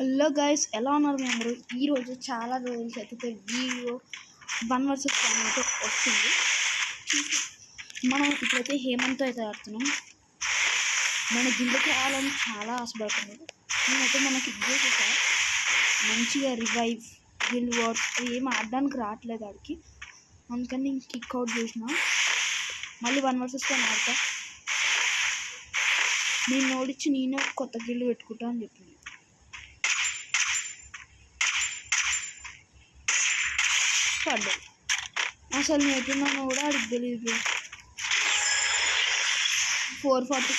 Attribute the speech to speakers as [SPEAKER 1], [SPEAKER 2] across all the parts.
[SPEAKER 1] Hello guys, ఎలా ఉన్నారు మీ అందరూ? ఈరోజు చాలా రోజులకి అయితే వీడియో 1 వర్సెస్ 1 అయితే వస్తుంది. మనం ఇప్పుడైతే హేమంత్తో అయితే ఆడుతున్నాం. మన గిల్డ్కి రావాలని చాలా ఆశపడుతున్నాడు. నేనైతే మనకి ఇచ్చేసా మంచిగా రివైవ్ గిల్డ్ వార్స్ ఏం ఆడడానికి రావట్లేదు ఆడికి, అందుకని నేను కిక్ అవుట్ చేసిన. మళ్ళీ 1 వర్సెస్ 1 ఆడతా. నేను ఓడించి నేనే కొత్త గిల్డ్ పెట్టుకుంటా అని చెప్పింది. పడ్డాడు. అసలు నేను ఎట్టున్నానో కూడా అడిగి తెలియదు. 440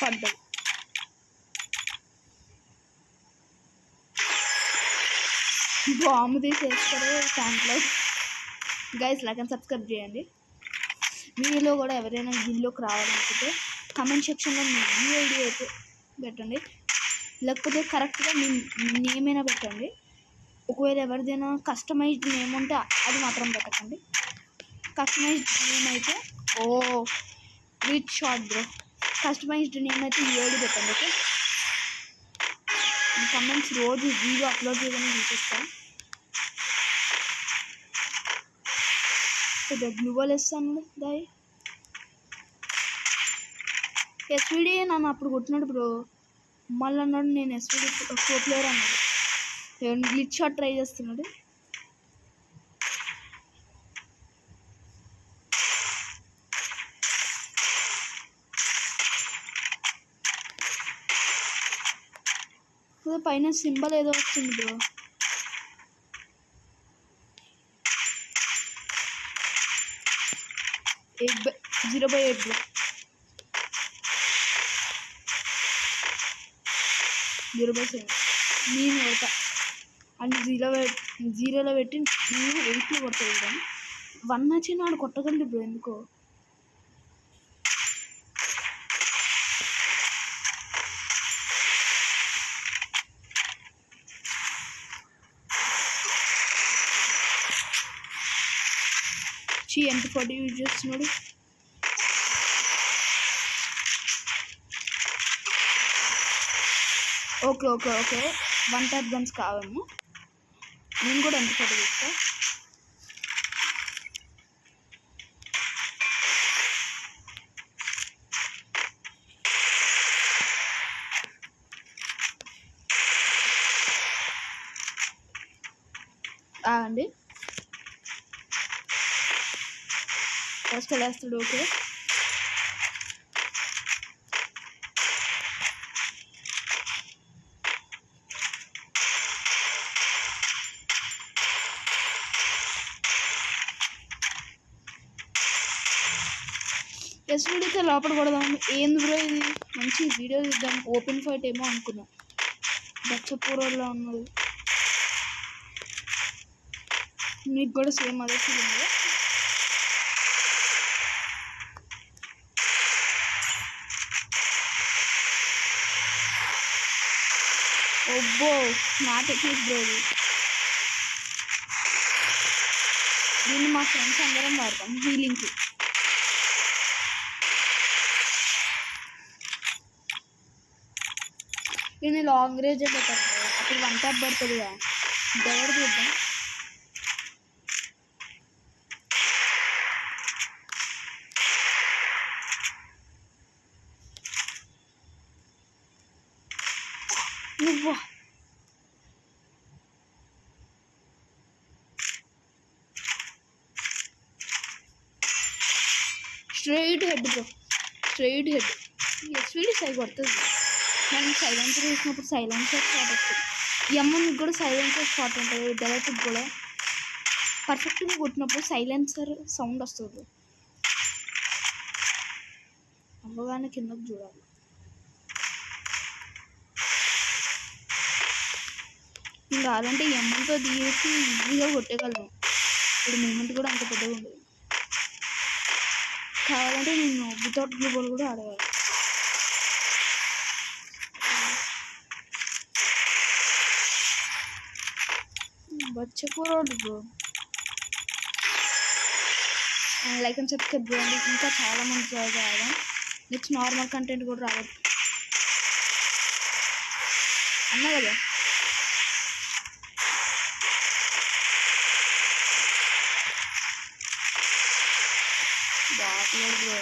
[SPEAKER 1] పడ్డాడు. బాంబు తీసేస్తారు దాంట్లో. గైస్, లైక్ అండ్ సబ్స్క్రైబ్ చేయండి. మీలో కూడా ఎవరైనా గిల్లోకి రావాలనుకుంటే కమెంట్ సెక్షన్లో మీ ఐడి అయితే పెట్టండి, లేకపోతే కరెక్ట్గా మీ నేమ్ అయినా పెట్టండి. ఒకవేళ ఎవరిదైనా కస్టమైజ్డ్ నేమ్ ఉంటే అది మాత్రం పెట్టకండి. కస్టమైజ్డ్ నేమ్ అయితే reach short bro. Customized name అయితే ఈ ఐడి పెట్టండి. ఓకే, కమెంట్స్ రోజు వీడియో అప్లోడ్ చేయడానికి చూపిస్తాను. గ్లూవల్ ఇస్తాను దాయి. ఎస్విడి నన్ను అప్పుడు కొట్టినాడు బ్రో. మళ్ళీ అన్నాడు నేను ఎస్విడి ప్రో ప్లేయర్ అన్నాడు. గ్లిచ్ షాట్ ట్రై చేస్తున్నాడు. పైన సింబల్ ఏదో వస్తుంది బ్రో. Eight 0/8 bro. 0/7 నేను కొడతా అని 0లో పెట్టి నేను 8లో కొడతా. 1 వచ్చి నాడు కొట్టగలడు బ్రో. ఎందుకో MP40 యూజ్ చేస్తున్నాడు. Okay okay okay 1 type guns కావేమో. నేను కూడా MP40 చేస్తా. అండి ఫస్ట్ వేస్తాడు. ఓకే, ఎస్విడితో లోపల కొడదాం. ఏంది బ్రో ఇది? మంచి వీడియో ఇద్దాం. ఓపెన్ ఫైట్ ఏమో అనుకున్నాం. బచ్చపూరలో ఉన్నది. మీకు కూడా సేమ్ అదే ఫీలింగ్. ఓబ్బో, నా టెక్నిక్ బ్రో ఇది. దీన్ని మా ఫ్రెండ్స్ అందరం వాడతాం హీలింగ్కి. దీన్ని లాంగ్ రేంజ్ పెట్టారు. అప్పుడు 1 ట్యాప్ పడుతుంది కదా. డైరెక్ట్ చూద్దాం. నువ్వు straight head bro, straight head. SVD సై కొడుతుంది. మనం సైలెన్సర్ వేసినప్పుడు సైలెన్సర్ షాట్ వస్తుంది. ఎమ్మకి కూడా సైలెన్సర్ షాట్ ఉంటుంది. డైరెక్ట్కి కూడా పర్ఫెక్ట్గా కొట్టినప్పుడు సైలెన్సర్ సౌండ్ వస్తుంది. అవ్వగానే కిందకు చూడాలి. ఇంకా అలాంటి ఎమ్మంతో తీసి ఈజీగా కొట్టగలను. ఇప్పుడు మూమెంట్ కూడా అంత పెద్దగా ఉండదు. కావాలంటే నేను వితౌట్ గ్లూ బాల్ కూడా ఆడగలను. వచ్చకూడదు బ్రో. లైక్ అండ్ సబ్స్క్రైబ్ చేయండి. ఇంకా చాలామంది జాయిన్ అవ్వడం. నెక్స్ట్ నార్మల్ కంటెంట్ కూడా రావద్దు అన్నా కదా. బ్రో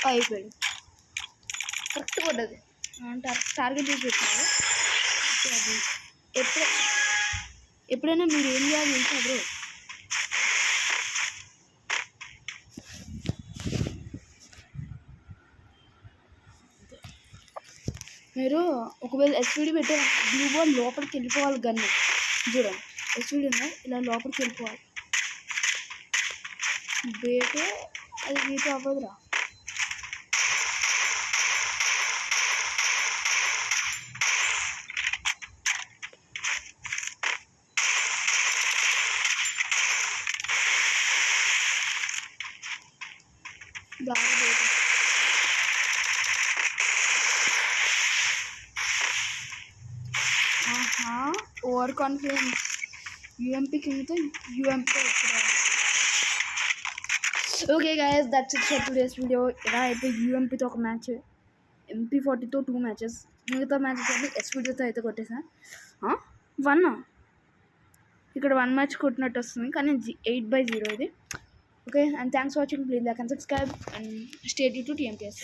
[SPEAKER 1] అయిపోయింది. కరెక్ట్ పడ్డది అంటే టార్గెట్ చేసి పెట్టినారు. అది ఎప్పుడైనా మీరు ఏం చేయాలి తెలుసా బ్రో, మీరు ఒకవేళ ఎస్పీడీ పెట్టే బ్లూ బాల్ లోపలికి వెళ్ళిపోవాలి. గన్ను చూడండి, ఎస్పీడీ ఉందా, ఇలా లోపలికి వెళ్ళిపోవాలి. బేటే అది మీతో అవ్వదురా. బాగా బేటే ఓవర్ కాన్ఫిడెన్స్. యూఎంపీ కిందతో యూఎంపీ వచ్చారు. Okay guys, that's it for today's video. ఇలా అయితే యూఎంపీతో ఒక మ్యాచ్, MP40తో 2 మ్యాచెస్, మిగతా మ్యాచెస్ అన్ని ఎస్పీడీతో అయితే కొట్టేసాను. 1 ఇక్కడ 1 మ్యాచ్ కొట్టినట్టు వస్తుంది, కానీ 8/0 ఇది. Okay, and thanks for watching. Please like and subscribe and stay tune to TMPS.